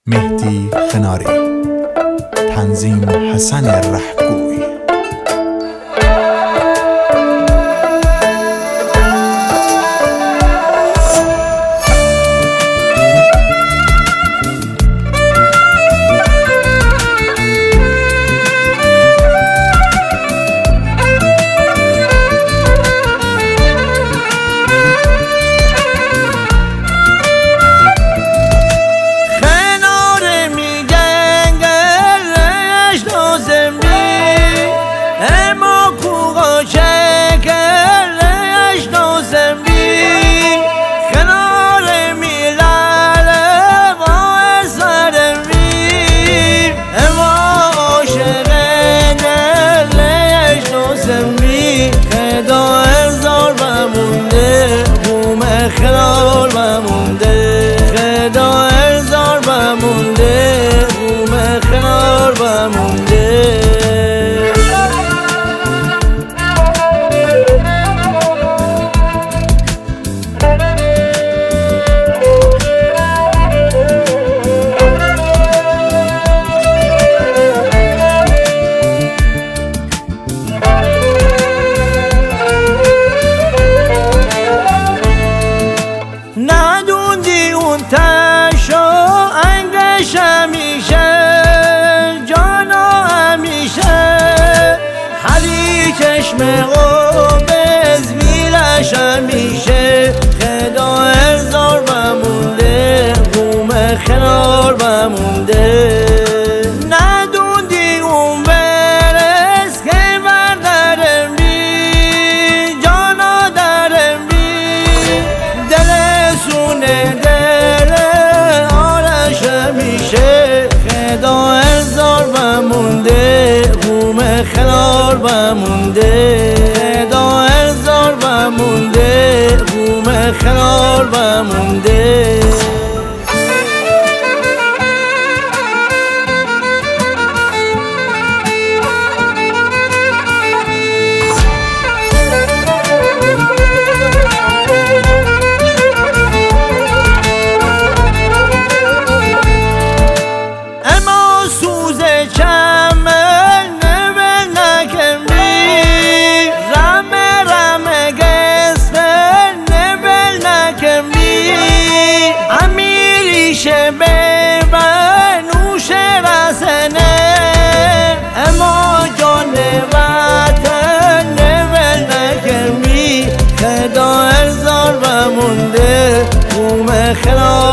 مهدی خناری، تنظیم حسن رهگوی. خلال بمونده خدا ارزار بمونده بوم خلال بمونده ندوندی اون تشو انگش همیشه جانا همیشه حلی چشم قبز میلش همیشه خدا ارزار بمونده بوم خلال بمونده ندوندی اون برس که بردرم بی جانا درم بی دل آرش همیشه خدا ارزار بمونده بوم خلال بمونده خدا ارزار بمونده بوم خلال بمونده بنوش رسنه اما جان وطن نول نکمی خدا ارزار بمونده بوم خلال